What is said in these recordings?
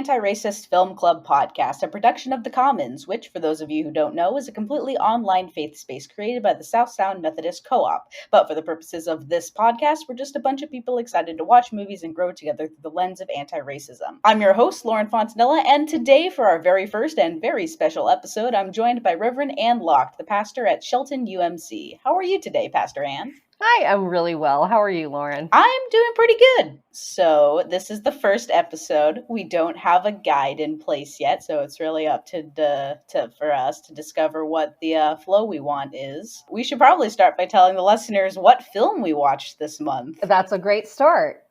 Anti-Racist Film Club podcast, a production of The Commons, which, for those of you who don't know, is a completely online faith space created by the South Sound Methodist Co-op. But for the purposes of this podcast, we're just a bunch of people excited to watch movies and grow together through the lens of anti-racism. I'm your host, Lauren Fontanella, and today, for our very first and very special episode, I'm joined by Reverend Ann Locke, the pastor at Shelton UMC. How are you today, Pastor Ann? Hi, I'm really well. How are you, Lauren? I'm doing pretty good. So this is the first episode. We don't have a guide in place yet, so it's really up to for us to discover what the flow we want is. We should probably start by telling the listeners what film we watched this month. That's a great start.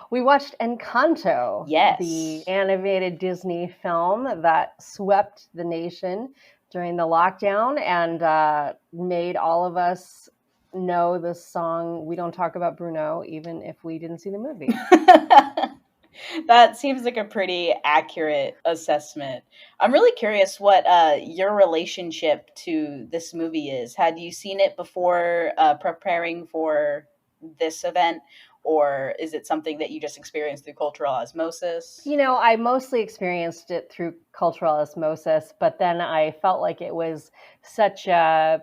We watched Encanto, yes, the animated Disney film that swept the nation during the lockdown and made all of us know the song "We Don't Talk About Bruno," even if we didn't see the movie. That seems like a pretty accurate assessment. I'm really curious what your relationship to this movie is. Had you seen it before preparing for this event, or is it something that you just experienced through cultural osmosis? You know, I mostly experienced it through cultural osmosis, but then I felt like it was such a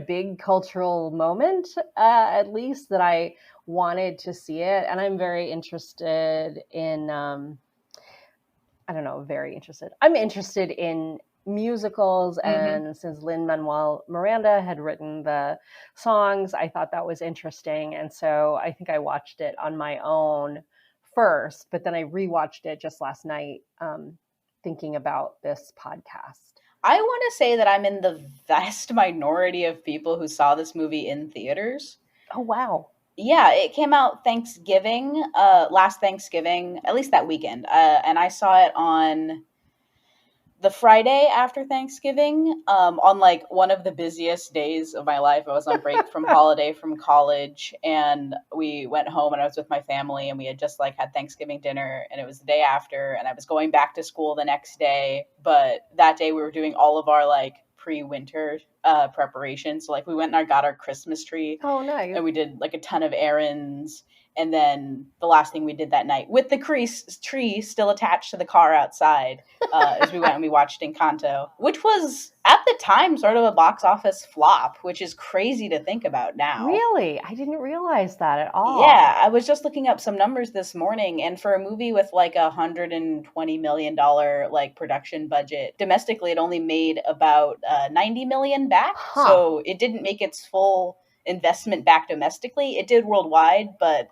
big cultural moment, at least, that I wanted to see it. And I'm very interested in, I'm interested in musicals. And since Lin-Manuel Miranda had written the songs, I thought that was interesting. And so I think I watched it on my own first, but then I rewatched it just last night, thinking about this podcast. I want to say that I'm in the vast minority of people who saw this movie in theaters. Oh, wow. Yeah, it came out Thanksgiving, last Thanksgiving, at least that weekend. And I saw it on the Friday after Thanksgiving, on like one of the busiest days of my life. I was on break from holiday from college, and we went home and I was with my family, and we had just like had Thanksgiving dinner, and it was the day after, and I was going back to school the next day. But that day we were doing all of our like pre-winter preparations. So like we went and got our Christmas tree. Oh, nice. And we did like a ton of errands. And then the last thing we did that night, with the tree still attached to the car outside, is we went and we watched Encanto, which was, at the time, sort of a box office flop, which is crazy to think about now. Really? I didn't realize that at all. Yeah, I was just looking up some numbers this morning, and for a movie with like $120 million like production budget, domestically it only made about $90 million back. So it didn't make its full investment back domestically. It did worldwide, but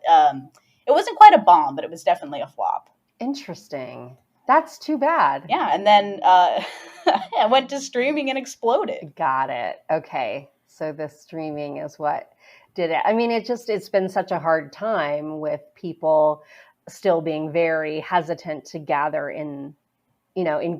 it wasn't quite a bomb, but it was definitely a flop. Interesting. That's too bad. Yeah, and then I went to streaming and exploded. Got it. Okay. So the streaming is what did it. I mean, it's been such a hard time with people still being very hesitant to gather in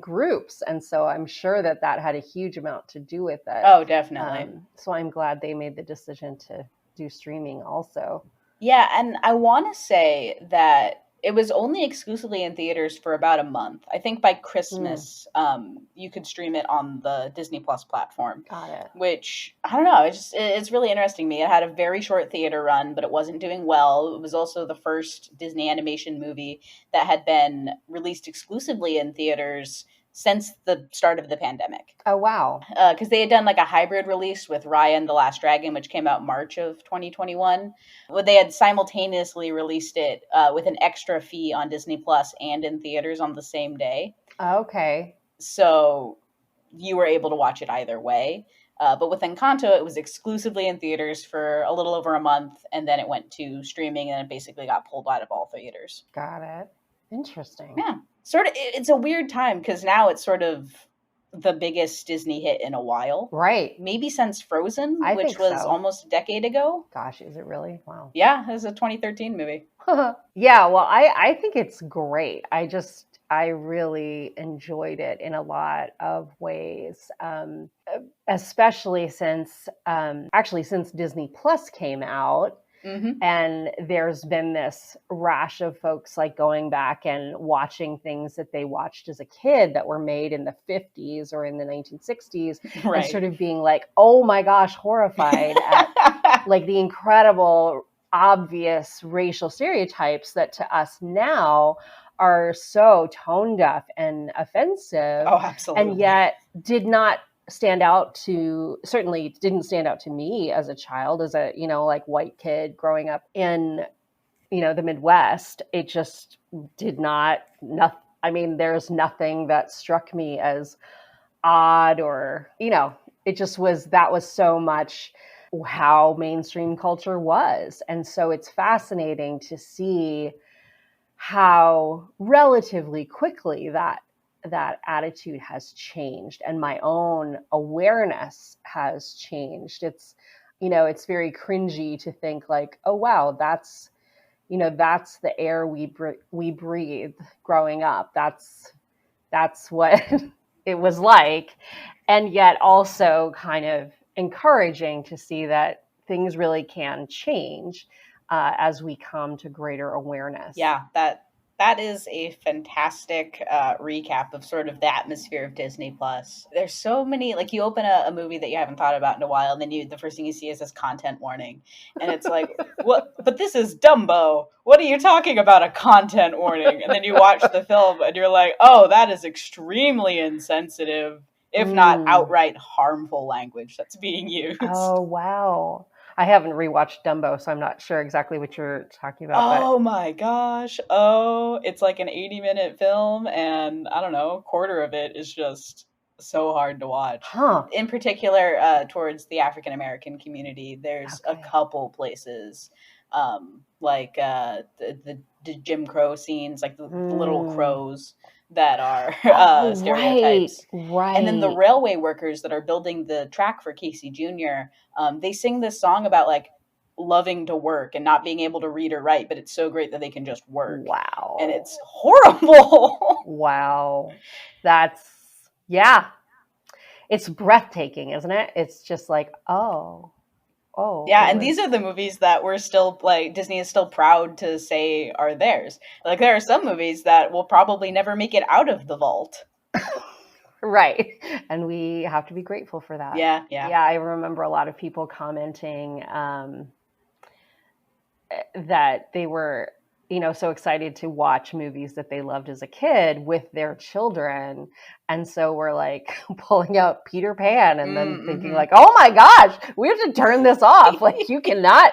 groups. And so I'm sure that had a huge amount to do with it. Oh, definitely. So I'm glad they made the decision to do streaming also. Yeah, and I want to say that it was only exclusively in theaters for about a month. I think by Christmas, you could stream it on the Disney Plus platform. Got it. Which, I don't know, it's really interesting to me. It had a very short theater run, but it wasn't doing well. It was also the first Disney animation movie that had been released exclusively in theaters since the start of the pandemic. Oh, wow. Because they had done like a hybrid release with Raya and the Last Dragon, which came out March of 2021. Well, they had simultaneously released it with an extra fee on Disney Plus and in theaters on the same day. Okay. So you were able to watch it either way. But with Encanto, it was exclusively in theaters for a little over a month, and then it went to streaming, and it basically got pulled out of all theaters. Got it. Interesting. Yeah. Sort of, it's a weird time because now it's sort of the biggest Disney hit in a while. Right. Maybe since Frozen, which was almost a decade ago. Gosh, is it really? Wow. Yeah, it was a 2013 movie. Yeah, well, I think it's great. I really enjoyed it in a lot of ways, especially since Disney Plus came out. And there's been this rash of folks like going back and watching things that they watched as a kid that were made in the 50s or in the 1960s, right, and sort of being like, oh my gosh, horrified at like the incredible, obvious racial stereotypes that to us now are so tone deaf and offensive, Oh, absolutely. and yet certainly didn't stand out to me as a child, as a, like white kid growing up in, the Midwest. It just did not, I mean, there's nothing that struck me as odd or, that was so much how mainstream culture was. And so it's fascinating to see how relatively quickly that attitude has changed, and my own awareness has changed. It's very cringy to think like, oh wow, that's the air we breathe growing up. That's what it was like. And yet also kind of encouraging to see that things really can change as we come to greater awareness. Yeah, that is a fantastic recap of sort of the atmosphere of Disney Plus. There's so many, like, you open a movie that you haven't thought about in a while, and then the first thing you see is this content warning, and it's like, what? But this is Dumbo. What are you talking about, a content warning? And then you watch the film, and you're like, oh, that is extremely insensitive, if not outright harmful language that's being used. Oh wow. I haven't rewatched Dumbo, so I'm not sure exactly what you're talking about. Oh my gosh. Oh, it's like an 80-minute film, and I don't know, a quarter of it is just so hard to watch. Huh. In particular, towards the African American community, there's a couple places, like the Jim Crow scenes, like the little crows that are stereotypes. Right. And then the railway workers that are building the track for Casey Jr., they sing this song about like loving to work and not being able to read or write, but it's so great that they can just work. Wow. And it's horrible. Wow. Yeah. It's breathtaking, isn't it? It's just like, oh. Yeah, and these are the movies that we're still, like, Disney is still proud to say are theirs. Like, there are some movies that will probably never make it out of the vault. Right. And we have to be grateful for that. Yeah. Yeah, I remember a lot of people commenting that they were, so excited to watch movies that they loved as a kid with their children. And so we're like pulling out Peter Pan and then thinking like, oh my gosh, we have to turn this off. Like, you cannot,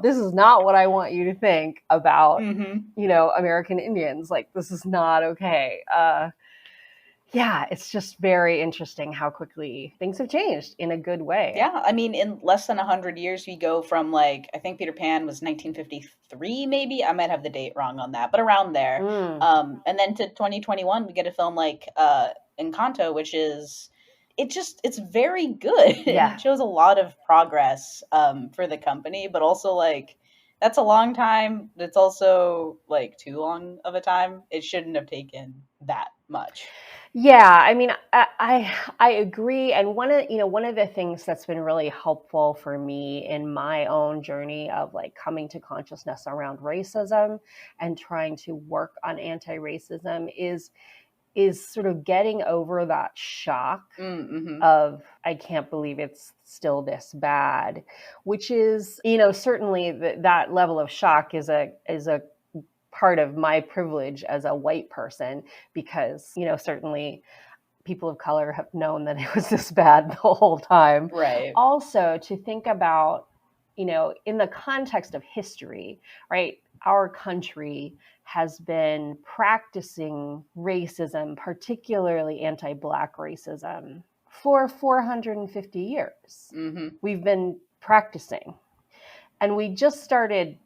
this is not what I want you to think about, American Indians. Like, this is not okay. Yeah, it's just very interesting how quickly things have changed in a good way. Yeah, I mean, in less than 100 years, we go from, like, I think Peter Pan was 1953, maybe? I might have the date wrong on that, but around there. And then to 2021, we get a film like Encanto, which is, it's very good. Yeah. It shows a lot of progress for the company, but also, like, that's a long time. It's also, like, too long of a time. It shouldn't have taken that much. Yeah, I mean, I agree. And one of the things that's been really helpful for me in my own journey of like coming to consciousness around racism and trying to work on anti-racism is sort of getting over that shock of, I can't believe it's still this bad, which is, certainly that level of shock is a part of my privilege as a white person, because, certainly people of color have known that it was this bad the whole time. Right. Also, to think about, in the context of history, right? Our country has been practicing racism, particularly anti-Black racism, for 450 years. We've been practicing, and we just started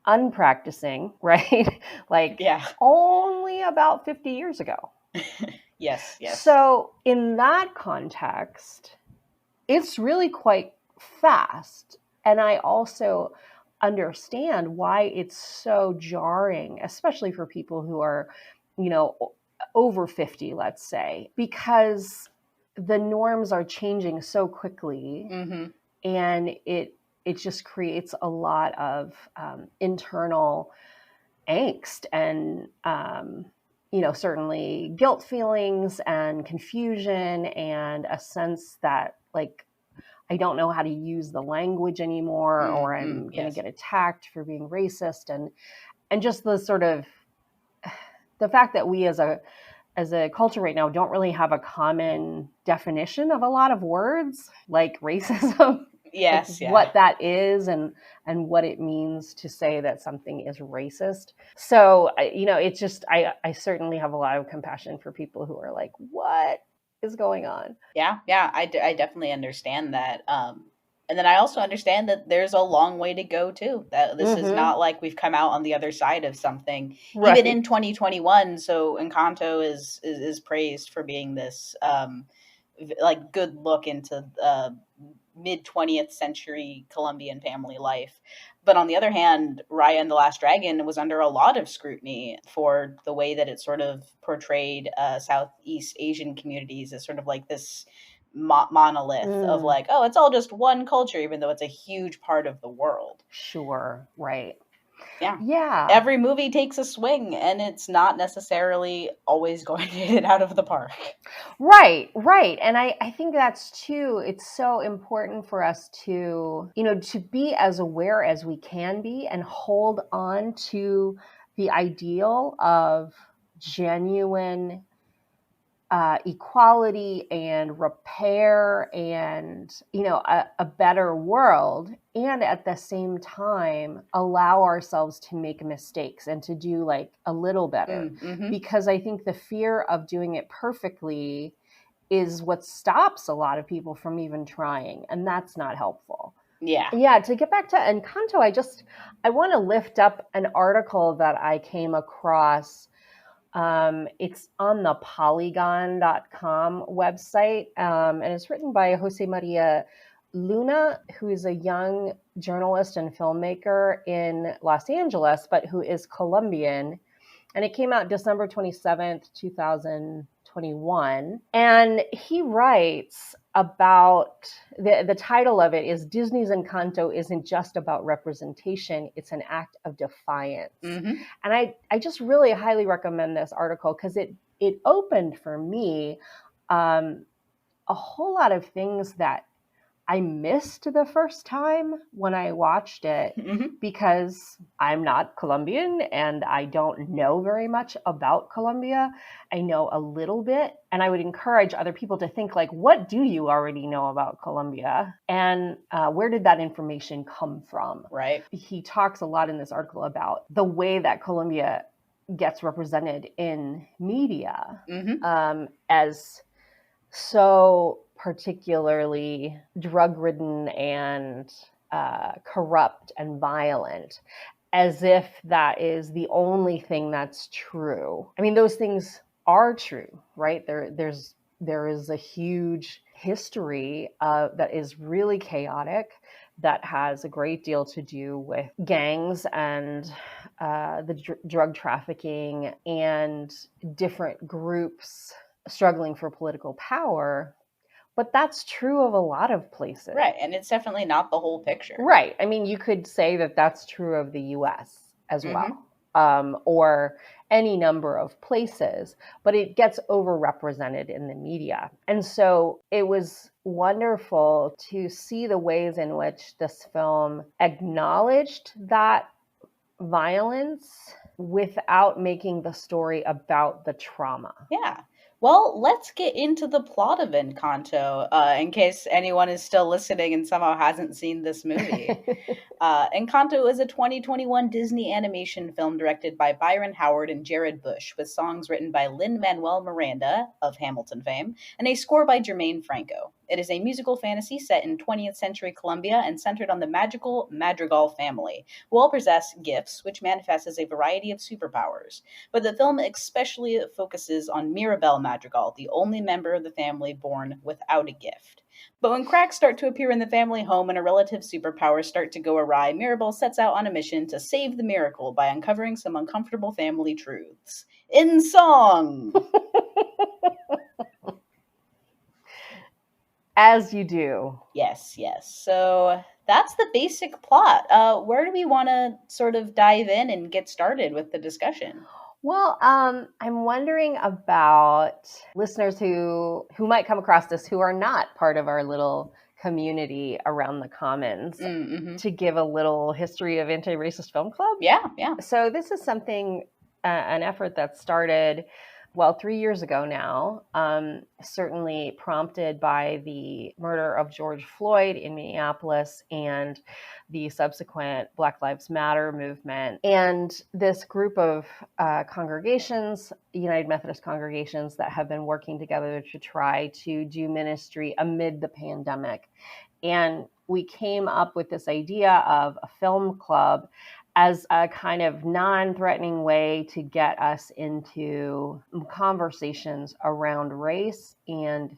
unpracticing, right? Like, only about 50 years ago. Yes. So in that context, it's really quite fast. And I also understand why it's so jarring, especially for people who are, over 50, let's say, because the norms are changing so quickly, and it just creates a lot of internal angst and, certainly guilt feelings and confusion and a sense that, like, I don't know how to use the language anymore, or I'm going to get attacked for being racist, and just the sort of the fact that we as a culture right now don't really have a common definition of a lot of words like racism, like Yes, yeah. what that is and what it means to say that something is racist. So, it's just, I certainly have a lot of compassion for people who are like, what is going on? Yeah, yeah, I definitely understand that. And then I also understand that there's a long way to go too. That this is Mm-hmm. not like we've come out on the other side of something. Even Right. in 2021, so Encanto is praised for being this like good look into mid 20th century Colombian family life. But on the other hand, Raya and the Last Dragon was under a lot of scrutiny for the way that it sort of portrayed Southeast Asian communities as sort of like this monolith of Mm, like, oh, it's all just one culture, even though it's a huge part of the world. sure. Right. Yeah. Yeah. Every movie takes a swing, and it's not necessarily always going to hit it out of the park. Right, right. And I think that's too, it's so important for us to, to be as aware as we can be and hold on to the ideal of genuine equality and repair and a better world, and at the same time allow ourselves to make mistakes and to do like a little better, Mm-hmm. because I think the fear of doing it perfectly is what stops a lot of people from even trying, and that's not helpful. Yeah. Yeah, to get back to Encanto, I want to lift up an article that I came across. It's on the polygon.com website, and it's written by Jose Maria Luna, who is a young journalist and filmmaker in Los Angeles, but who is Colombian. And it came out December 27th, 2021. And he writes about the title of it is Disney's Encanto isn't just about representation, it's an act of defiance. Mm-hmm. And I just really highly recommend this article because it opened for me a whole lot of things that I missed the first time when I watched it, Mm-hmm. because I'm not Colombian and I don't know very much about Colombia. I know a little bit, and I would encourage other people to think like, what do you already know about Colombia? And where did that information come from? Right. He talks a lot in this article about the way that Colombia gets represented in media, as so particularly drug-ridden and corrupt and violent, as if that is the only thing that's true. I mean, those things are true, right? There is a huge history that is really chaotic, that has a great deal to do with gangs and the drug trafficking and different groups struggling for political power. But that's true of a lot of places. Right. And it's definitely not the whole picture. Right. I mean, you could say that that's true of the US as well, or any number of places, but it gets overrepresented in the media. And so it was wonderful to see the ways in which this film acknowledged that violence without making the story about the trauma. Yeah. Well, let's get into the plot of Encanto, in case anyone is still listening and somehow hasn't seen this movie. Encanto is a 2021 Disney animation film directed by Byron Howard and Jared Bush, with songs written by Lin-Manuel Miranda, of Hamilton fame, and a score by Jermaine Franco. It is a musical fantasy set in 20th century Colombia and centered on the magical Madrigal family, who all possess gifts, which manifest as a variety of superpowers. But the film especially focuses on Mirabel Madrigal, the only member of the family born without a gift. But when cracks start to appear in the family home and her relative's superpowers start to go awry, Mirabel sets out on a mission to save the miracle by uncovering some uncomfortable family truths. In song! As you do. Yes, yes. So that's the basic plot. Where do we want to sort of dive in and get started with the discussion? Well, I'm wondering about listeners who might come across this who are not part of our little community around the Commons, Mm-hmm. to give a little history of Anti-Racist Film Club. Yeah, yeah. So this is something an effort that started, well, 3 years ago now, certainly prompted by the murder of George Floyd in Minneapolis and the subsequent Black Lives Matter movement. And this group of congregations, United Methodist congregations, that have been working together to try to do ministry amid the pandemic. And we came up with this idea of a film club as a kind of non-threatening way to get us into conversations around race and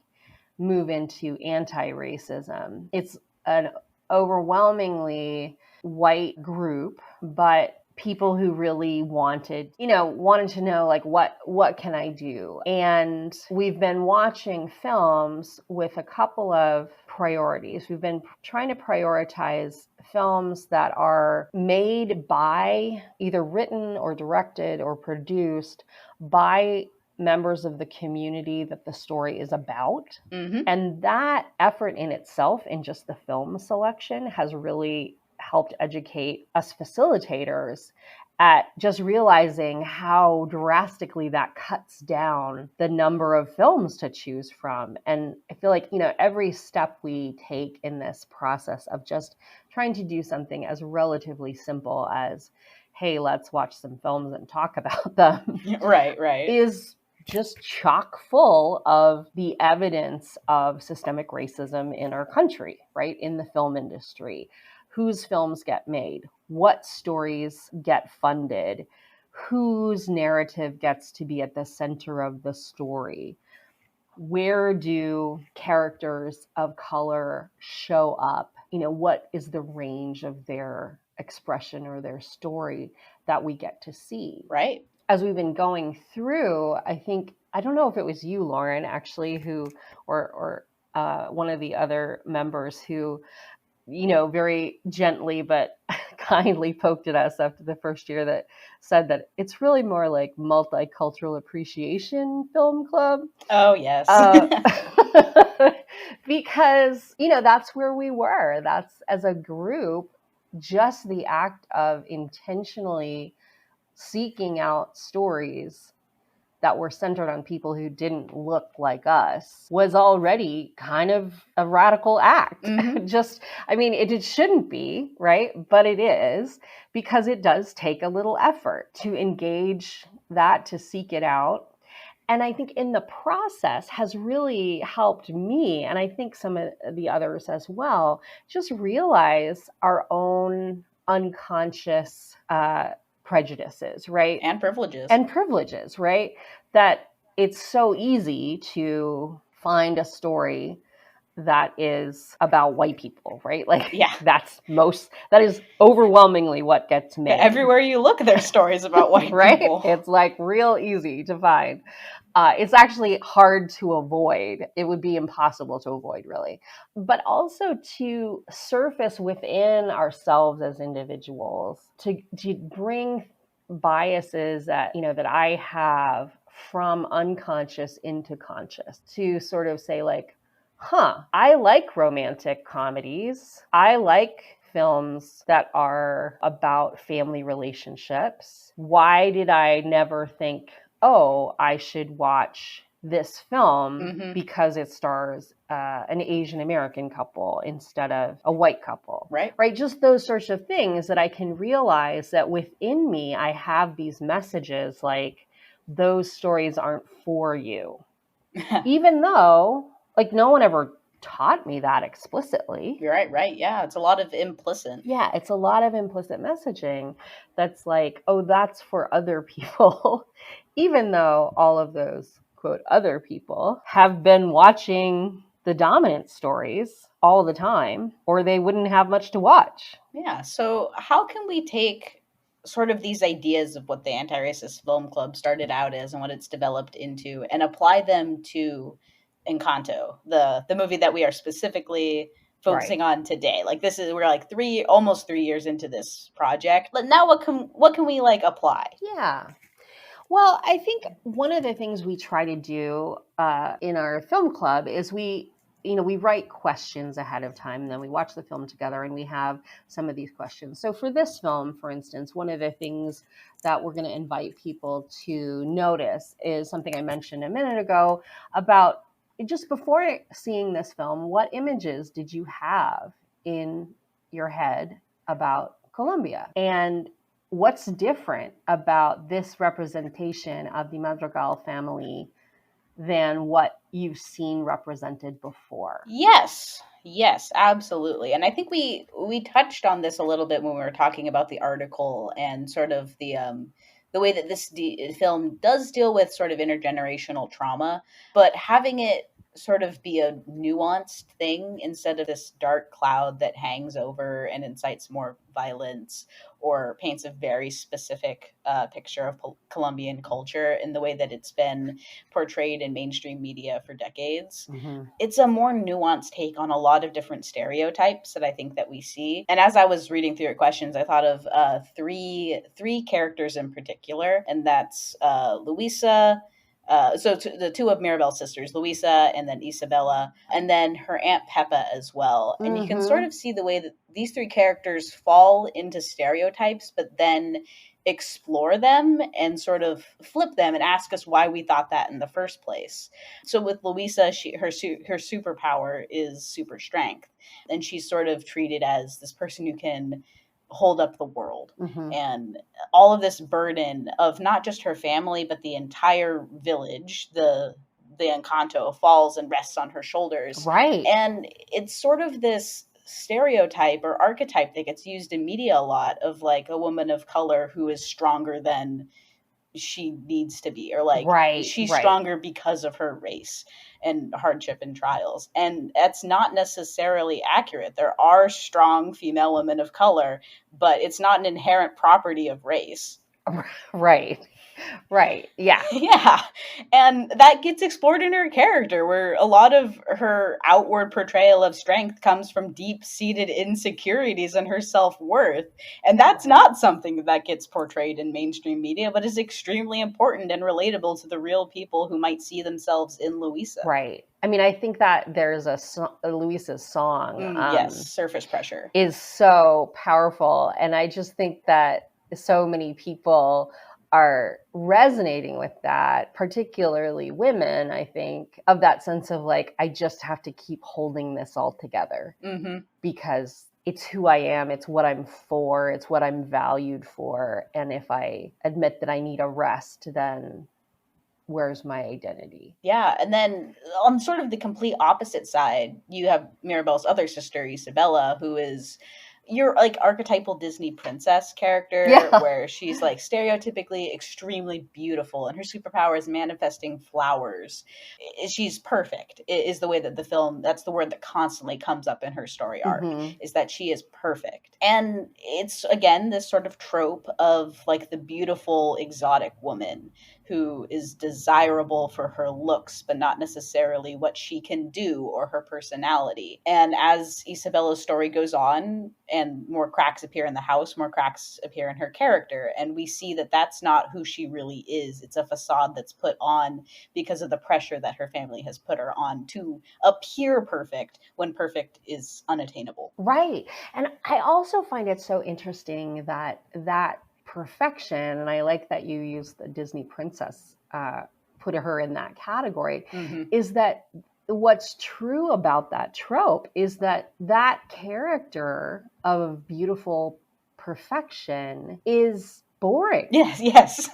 move into anti-racism. It's an overwhelmingly white group, but people who really wanted to know, like, what can I do? And we've been watching films with a couple of priorities. We've been trying to prioritize films that are made by, either written or directed or produced by, members of the community that the story is about. Mm-hmm. And that effort in itself, in just the film selection, has really helped educate us facilitators at just realizing how drastically that cuts down the number of films to choose from. And I feel like, every step we take in this process of just trying to do something as relatively simple as, hey, let's watch some films and talk about them. Right. Is just chock full of the evidence of systemic racism in our country, right? In the film industry. Whose films get made? What stories get funded? Whose narrative gets to be at the center of the story? Where do characters of color show up? What is the range of their expression or their story that we get to see? Right. As we've been going through, I don't know if it was you, Lauren, actually, or one of the other members who, very gently but kindly poked at us after the first year, that said that it's really more like multicultural appreciation film club. Oh, yes. Because, that's where we were. That's, as a group, just the act of intentionally seeking out stories that were centered on people who didn't look like us was already kind of a radical act. Mm-hmm. It shouldn't be, right? But it is, because it does take a little effort to engage that, to seek it out. And I think in the process has really helped me, and I think some of the others as well, just realize our own unconscious prejudices, right? And privileges, right? That it's so easy to find a story that is about white people, right? Like, yeah, that is overwhelmingly what gets made. Everywhere you look, there's stories about white right? people. It's like real easy to find. It's actually hard to avoid. It would be impossible to avoid, really. But also to surface within ourselves as individuals, to bring biases that I have from unconscious into conscious, to sort of say, like, I like romantic comedies. I like films that are about family relationships. Why did I never think, I should watch this film because it stars an Asian American couple instead of a white couple? Right. Just those sorts of things that I can realize that within me, I have these messages like, those stories aren't for you. Even though, like, no one ever taught me that explicitly. You're right. Yeah, it's a lot of implicit. Yeah, it's a lot of implicit messaging that's like, that's for other people. Even though all of those, quote, other people have been watching the dominant stories all the time, or they wouldn't have much to watch. Yeah, so how can we take sort of these ideas of what the Anti-Racist Film Club started out as and what it's developed into and apply them to Encanto, the movie that we are specifically focusing on today? Like, we're like almost 3 years into this project. But now what can we like apply? Yeah. Well, I think one of the things we try to do in our film club is we we write questions ahead of time, and then we watch the film together and we have some of these questions. So for this film, for instance, one of the things that we're going to invite people to notice is something I mentioned a minute ago about just before seeing this film, what images did you have in your head about Colombia? And what's different about this representation of the Madrigal family than what you've seen represented before? Yes, absolutely. And I think we touched on this a little bit when we were talking about the article and sort of the way that this film does deal with sort of intergenerational trauma, but having it sort of be a nuanced thing instead of this dark cloud that hangs over and incites more violence or paints a very specific picture of Colombian culture in the way that it's been portrayed in mainstream media for decades. Mm-hmm. It's a more nuanced take on a lot of different stereotypes that I think that we see. And as I was reading through your questions, I thought of three characters in particular, and that's Luisa. The two of Mirabel's sisters, Luisa and then Isabella, and then her aunt Peppa as well. And you can sort of see the way that these three characters fall into stereotypes, but then explore them and sort of flip them and ask us why we thought that in the first place. So with Luisa, her superpower is super strength, and she's sort of treated as this person who can hold up the world. Mm-hmm. And all of this burden of not just her family but the entire village, the Encanto, falls and rests on her shoulders. Right. And it's sort of this stereotype or archetype that gets used in media a lot of like a woman of color who is stronger than she needs to be, or like she's stronger because of her race and hardship and trials. And that's not necessarily accurate. There are strong female women of color, but it's not an inherent property of race. Right. Yeah. Yeah. And that gets explored in her character, where a lot of her outward portrayal of strength comes from deep-seated insecurities in her self-worth. And that's not something that gets portrayed in mainstream media, but is extremely important and relatable to the real people who might see themselves in Luisa. Right. I mean, I think that there's a Luisa's song, yes, Surface Pressure, is so powerful. And I just think that so many people are resonating with that, particularly women, I think, of that sense of like, I just have to keep holding this all together because it's who I am, it's what I'm for, it's what I'm valued for. And if I admit that I need a rest, then where's my identity? Yeah. And then on sort of the complete opposite side, you have Mirabel's other sister, Isabella, who is your like archetypal Disney princess character, where she's like stereotypically extremely beautiful and her superpower is manifesting flowers. She's perfect is the way that the film, that's the word that constantly comes up in her story arc, is that she is perfect. And it's again this sort of trope of like the beautiful exotic woman who is desirable for her looks, but not necessarily what she can do or her personality. And as Isabella's story goes on and more cracks appear in the house, more cracks appear in her character. And we see that that's not who she really is. It's a facade that's put on because of the pressure that her family has put her on to appear perfect when perfect is unattainable. Right. And I also find it so interesting that perfection, and I like that you use the Disney princess, put her in that category, is that what's true about that trope is that character of beautiful perfection is boring. Yes.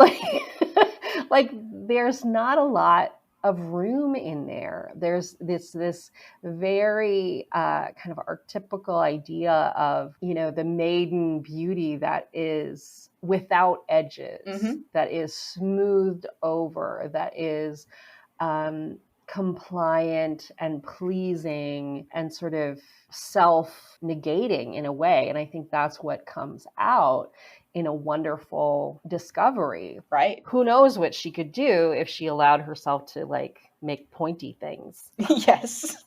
Like there's not a lot of room in there. There's this very kind of archetypical idea of, the maiden beauty that is without edges, that is smoothed over, that is compliant and pleasing and sort of self-negating in a way. And I think that's what comes out in a wonderful discovery. Right. Who knows what she could do if she allowed herself to like make pointy things. Yes.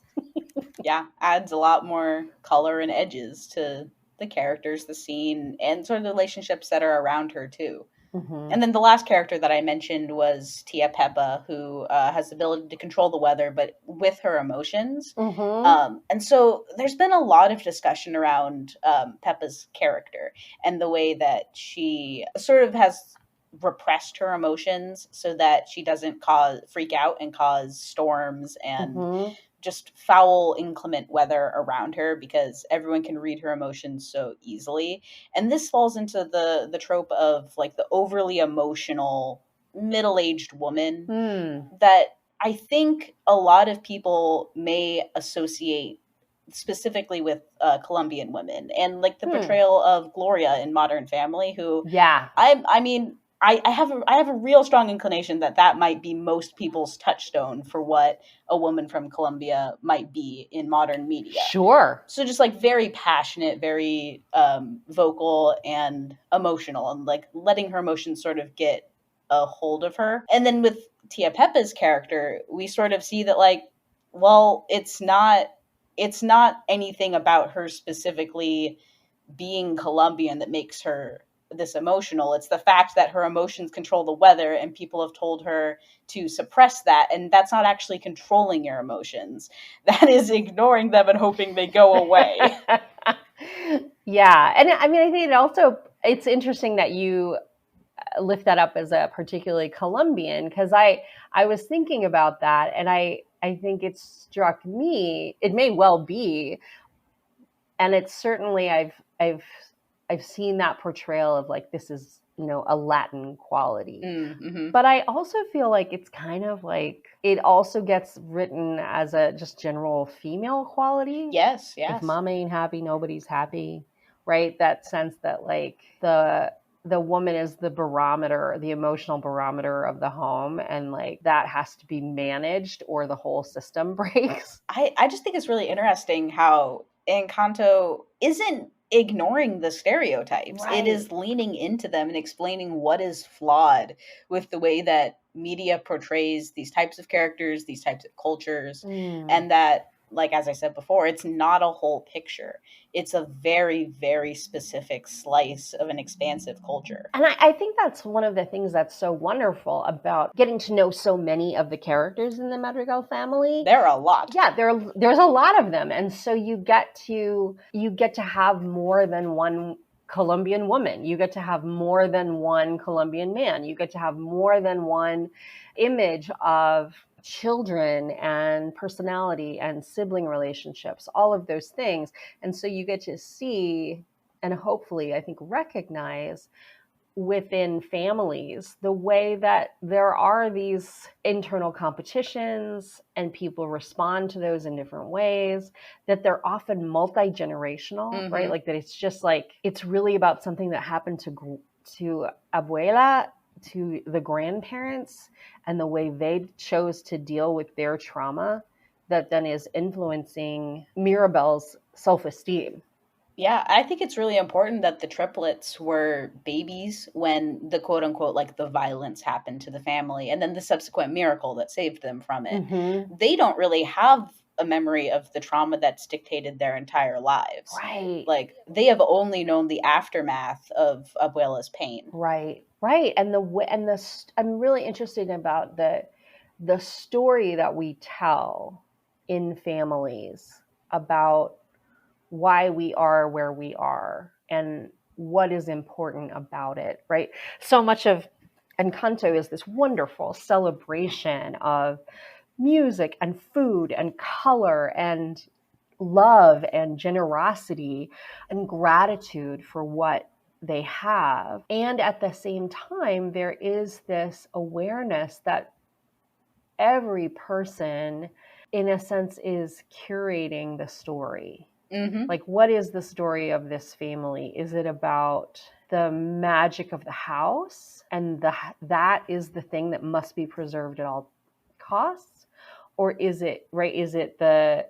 Yeah. Adds a lot more color and edges to the characters, the scene, and sort of the relationships that are around her too. Mm-hmm. And then the last character that I mentioned was Tia Peppa, who has the ability to control the weather, but with her emotions. Mm-hmm. And so there's been a lot of discussion around Peppa's character and the way that she sort of has repressed her emotions so that she doesn't freak out and cause storms and Mm-hmm. just foul, inclement weather around her because everyone can read her emotions so easily. And this falls into the trope of like the overly emotional middle-aged woman Mm. that I think a lot of people may associate specifically with Colombian women and like the Hmm. portrayal of Gloria in Modern Family, who Yeah. I mean, I have a real strong inclination that that might be most people's touchstone for what a woman from Colombia might be in modern media. Sure. So just like very passionate, very vocal and emotional, and like letting her emotions sort of get a hold of her. And then with Tia Peppa's character, we sort of see that like, well, it's not anything about her specifically being Colombian that makes her this emotional. It's the fact that her emotions control the weather and people have told her to suppress that. And that's not actually controlling your emotions. That is ignoring them and hoping they go away. Yeah. And I mean, I think it's interesting that you lift that up as a particularly Colombian, because I was thinking about that, and I think it struck me, it may well be, and it's certainly I've seen that portrayal of like, this is, a Latin quality. Mm-hmm. But I also feel like it's kind of like it also gets written as a just general female quality. Yes, If yes. mama ain't happy, nobody's happy, right? That sense that like the woman is the barometer, the emotional barometer of the home, and like that has to be managed or the whole system breaks. I just think it's really interesting how Encanto isn't ignoring the stereotypes. It Right. is leaning into them and explaining what is flawed with the way that media portrays these types of characters, these types of cultures, Mm. and that, like as I said before, it's not a whole picture. It's a very, very specific slice of an expansive culture. And I think that's one of the things that's so wonderful about getting to know so many of the characters in the Madrigal family. There are a lot. Yeah, there's a lot of them, and so you get to have more than one Colombian woman. You get to have more than one Colombian man. You get to have more than one image of children and personality and sibling relationships, all of those things. And so you get to see and hopefully, I think, recognize within families the way that there are these internal competitions and people respond to those in different ways, that they're often multi-generational, right? Mm-hmm. Like that it's just like it's really about something that happened to abuela, to the grandparents, and the way they chose to deal with their trauma that then is influencing Mirabel's self-esteem. Yeah, I think it's really important that the triplets were babies when the quote unquote like the violence happened to the family and then the subsequent miracle that saved them from it. Mm-hmm. They don't really have a memory of the trauma that's dictated their entire lives. Right. Like they have only known the aftermath of Abuela's pain. Right. Right. And I'm really interested about the story that we tell in families about why we are where we are and what is important about it, right? So much of Encanto is this wonderful celebration of music and food and color and love and generosity and gratitude for what they have. And at the same time, there is this awareness that every person, in a sense, is curating the story. Mm-hmm. Like, what is the story of this family? Is it about the magic of the house and that is the thing that must be preserved at all costs? Or is it, right, is it the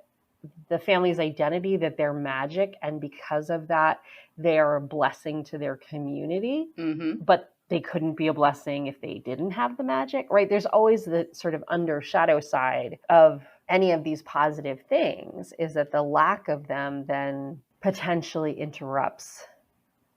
family's identity that they're magic, and because of that they are a blessing to their community, Mm-hmm. but they couldn't be a blessing if they didn't have the magic, right? There's always the sort of under shadow side of any of these positive things, is that the lack of them then potentially interrupts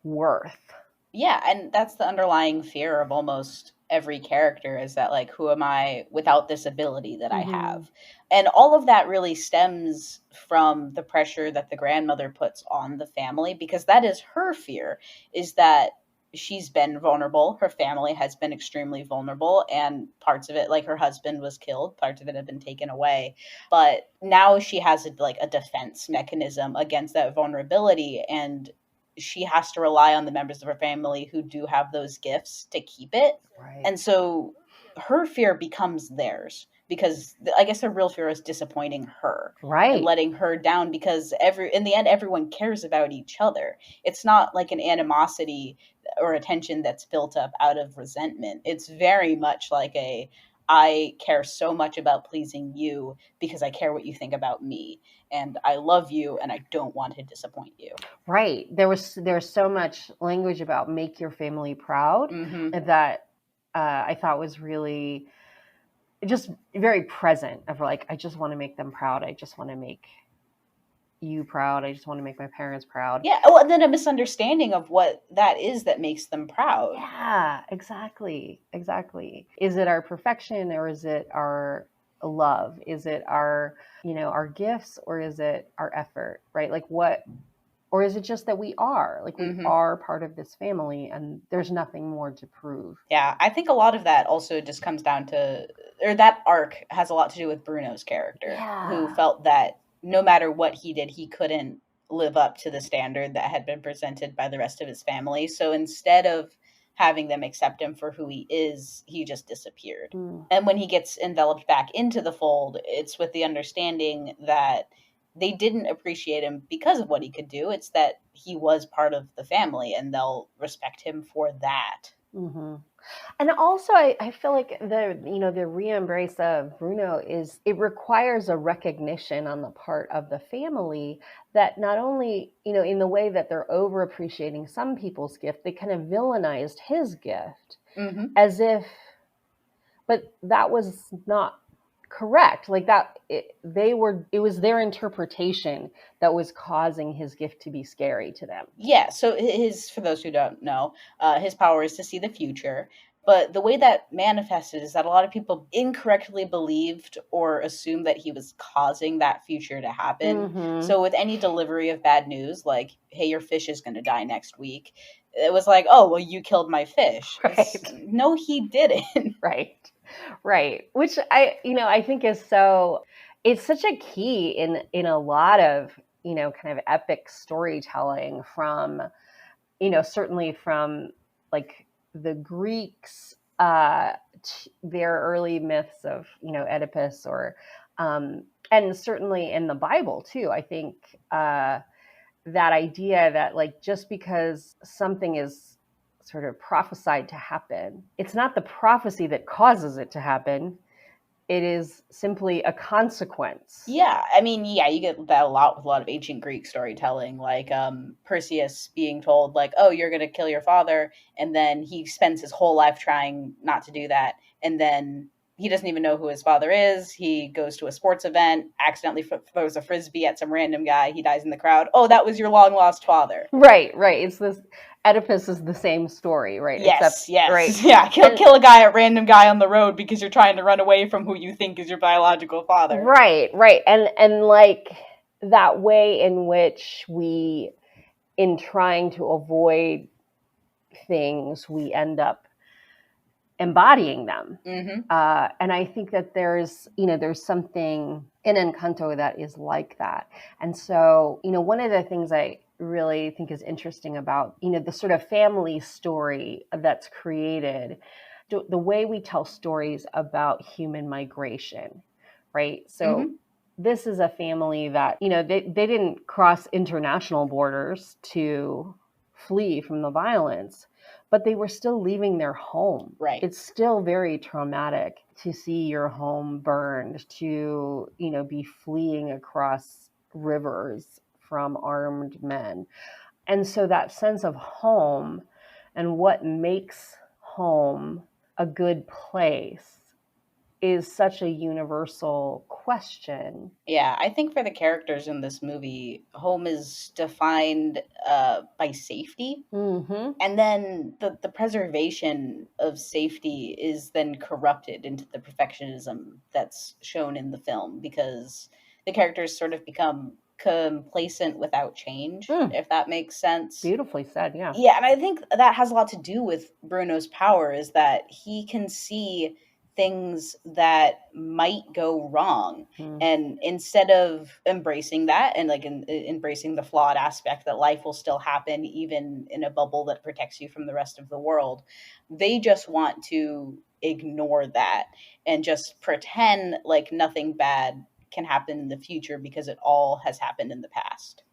worth. Yeah, and that's the underlying fear of almost every character, is that, like, who am I without this ability that I Mm-hmm. have? And all of that really stems from the pressure that the grandmother puts on the family, because that is her fear, is that she's been vulnerable, her family has been extremely vulnerable, and parts of it, like her husband was killed, parts of it have been taken away. But now she has like a defense mechanism against that vulnerability, and she has to rely on the members of her family who do have those gifts to keep it. Right. And so her fear becomes theirs, because I guess her real fear is disappointing her and Right. letting her down, because in the end everyone cares about each other. It's not like an animosity or a tension that's built up out of resentment. It's very much like a, I care so much about pleasing you because I care what you think about me, and I love you and I don't want to disappoint you. Right. There's so much language about make your family proud Mm-hmm. that I thought was really just very present of like, I just want to make them proud. I just want to make you proud. I just want to make my parents proud. Yeah. Oh, and then a misunderstanding of what that is that makes them proud. Yeah, exactly. Exactly. Is it our perfection or is it our love? Is it our, our gifts or is it our effort, right? Like what, or is it just that we Mm-hmm. are part of this family and there's nothing more to prove? Yeah, I think a lot of that also just comes down to, or that arc has a lot to do with Bruno's character, who Yeah. felt that no matter what he did, he couldn't live up to the standard that had been presented by the rest of his family. So instead of having them accept him for who he is, he just disappeared. Mm. And when he gets enveloped back into the fold, it's with the understanding that they didn't appreciate him because of what he could do. It's that he was part of the family and they'll respect him for that. Mm-hmm. And also, I feel like the re-embrace of Bruno is it requires a recognition on the part of the family that not only, in the way that they're over appreciating some people's gift, they kind of villainized his gift Mm-hmm. as if, but that was not correct. Like that, it was their interpretation that was causing his gift to be scary to them. Yeah, so his, for those who don't know, his power is to see the future. But the way that manifested is that a lot of people incorrectly believed or assumed that he was causing that future to happen. Mm-hmm. So with any delivery of bad news, like, hey, your fish is going to die next week, it was like, oh, well, you killed my fish. Right. No, he didn't. Right. Right. Which I think is it's such a key in a lot of, kind of epic storytelling from, certainly from like the Greeks, their early myths of, Oedipus and certainly in the Bible too. I think, that idea that like, just because something is sort of prophesied to happen, it's not the prophecy that causes it to happen. It is simply a consequence. Yeah, I mean, yeah, you get that a lot with a lot of ancient Greek storytelling, like Perseus being told, like, "Oh, you're gonna kill your father," and then he spends his whole life trying not to do that, and then he doesn't even know who his father is. He goes to a sports event, accidentally throws a frisbee at some random guy. He dies in the crowd. Oh, that was your long lost father. Right, right. It's this Oedipus is the same story, right? Yes, Except right. yes, yeah. Kill a guy, a random guy on the road because you're trying to run away from who you think is your biological father. Right, right. And like that way in which we, in trying to avoid things, we end up embodying them. Mm-hmm. And I think that there's something in Encanto that is like that. And so, one of the things I really think is interesting about, the sort of family story that's created, the way we tell stories about human migration, right? So Mm-hmm. this is a family that, they didn't cross international borders to flee from the violence, but they were still leaving their home. Right. It's still very traumatic to see your home burned, to, be fleeing across rivers from armed men. And so that sense of home and what makes home a good place is such a universal question. Yeah, I think for the characters in this movie, home is defined by safety. Mm-hmm. And then the preservation of safety is then corrupted into the perfectionism that's shown in the film because the characters sort of become complacent without change, if that makes sense. Beautifully said, yeah. Yeah, and I think that has a lot to do with Bruno's power is that he can see things that might go wrong. And instead of embracing that and like embracing the flawed aspect that life will still happen even in a bubble that protects you from the rest of the world, they just want to ignore that and just pretend like nothing bad can happen in the future because it all has happened in the past.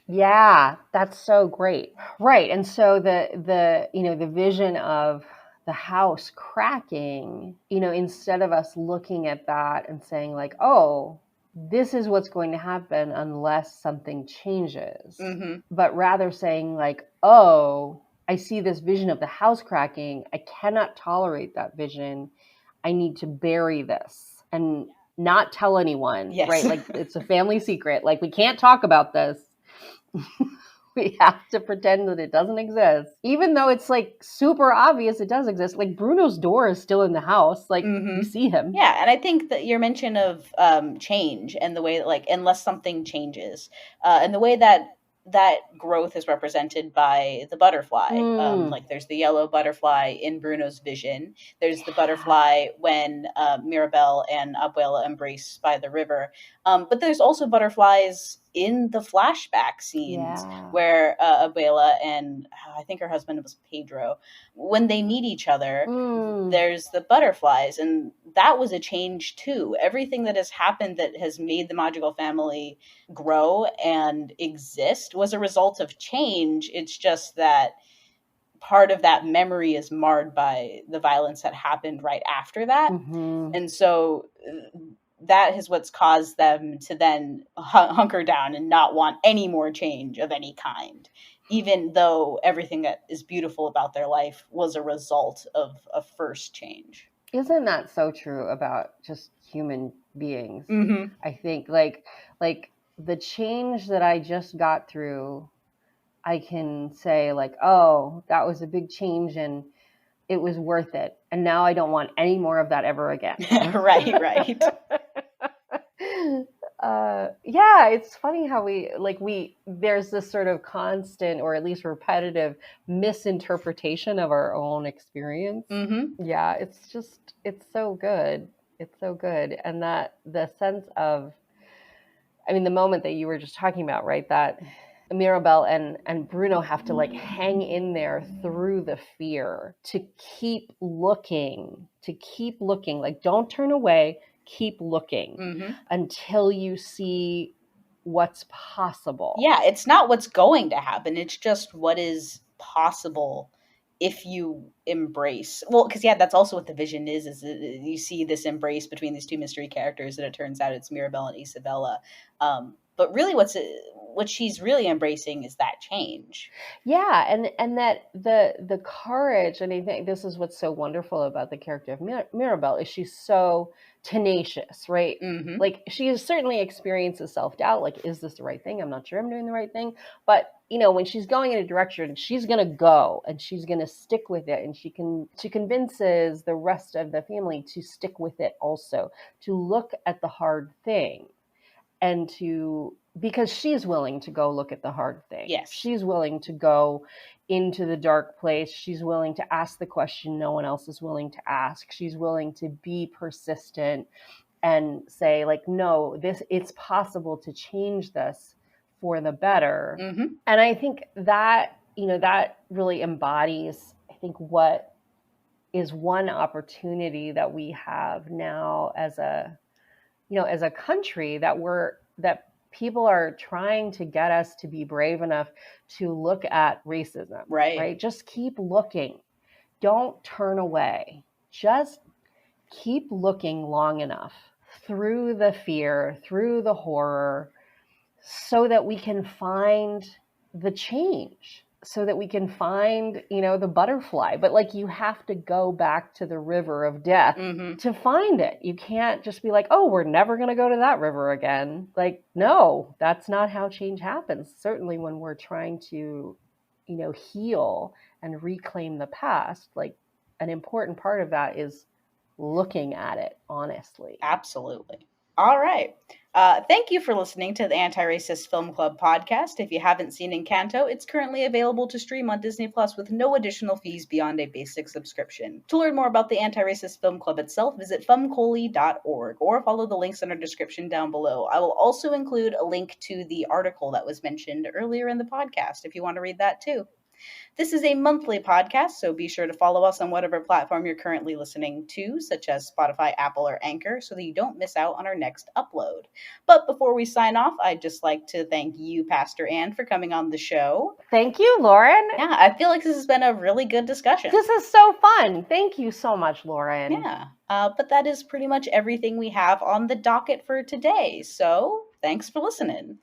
Yeah, that's so great. Right. And so the vision of the house cracking, instead of us looking at that and saying like, oh, this is what's going to happen unless something changes, but rather saying like, oh, I see this vision of the house cracking. I cannot tolerate that vision. I need to bury this and not tell anyone, Yes. right? Like it's a family secret. Like we can't talk about this. We have to pretend that it doesn't exist, even though it's like super obvious it does exist. Like Bruno's door is still in the house. Like you see him. Yeah, and I think that your mention of change and the way that, like, unless something changes, and the way that growth is represented by the butterfly. Like there's the yellow butterfly in Bruno's vision. There's the butterfly when Mirabel and Abuela embrace by the river. But there's also butterflies in the flashback scenes where Abuela and I think her husband was Pedro, when they meet each other, there's the butterflies, and that was a change too. Everything that has happened that has made the Madrigal family grow and exist was a result of change. It's just that part of that memory is marred by the violence that happened right after that. And so that is what's caused them to then hunker down and not want any more change of any kind, even though everything that is beautiful about their life was a result of a first change. Isn't that so true about just human beings? I think like the change that I just got through, I can say like, oh, that was a big change and it was worth it. And now I don't want any more of that ever again. Right. Yeah, it's funny how there's this sort of constant or at least repetitive misinterpretation of our own experience. Yeah, it's so good. It's so good. And that the sense of, the moment that you were just talking about, right, that Mirabel and Bruno have to like hang in there through the fear to keep looking, like don't turn away, keep looking until you see what's possible. Yeah, it's not what's going to happen. It's just what is possible if you embrace. Well, because that's also what the vision is you see this embrace between these two mystery characters, and it turns out it's Mirabel and Isabella. But really what she's really embracing is that change. Yeah, and that the courage, and I think this is what's so wonderful about the character of Mirabel, is she's so tenacious, right? Like she certainly experiences self-doubt, like, is this the right thing? I'm not sure I'm doing the right thing. But when she's going in a direction, she's gonna go and she's gonna stick with it, and she convinces the rest of the family to stick with it also, to look at the hard thing. And because she's willing to go look at the hard thing. Yes. She's willing to go into the dark place. She's willing to ask the question no one else is willing to ask. She's willing to be persistent and say like, no, it's possible to change this for the better. And I think that, that really embodies, I think, what is one opportunity that we have now as a country, that people are trying to get us to be brave enough to look at racism, right? Just keep looking. Don't turn away. Just keep looking long enough through the fear, through the horror, so that we can find the change, so that we can find, the butterfly. But like, you have to go back to the river of death to find it. You can't just be like, oh, we're never going to go to that river again. Like, no, that's not how change happens. Certainly when we're trying to, heal and reclaim the past, like an important part of that is looking at it honestly. Absolutely. All right. Thank you for listening to the Anti-Racist Film Club podcast. If you haven't seen Encanto, it's currently available to stream on Disney Plus with no additional fees beyond a basic subscription. To learn more about the Anti-Racist Film Club itself, visit fumcoli.org or follow the links in our description down below. I will also include a link to the article that was mentioned earlier in the podcast if you want to read that too. This is a monthly podcast, so be sure to follow us on whatever platform you're currently listening to, such as Spotify, Apple, or Anchor, so that you don't miss out on our next upload. But before we sign off, I'd just like to thank you, Pastor Ann, for coming on the show. Thank you, Lauren. Yeah, I feel like this has been a really good discussion. This is so fun. Thank you so much, Lauren. Yeah, but that is pretty much everything we have on the docket for today, so thanks for listening.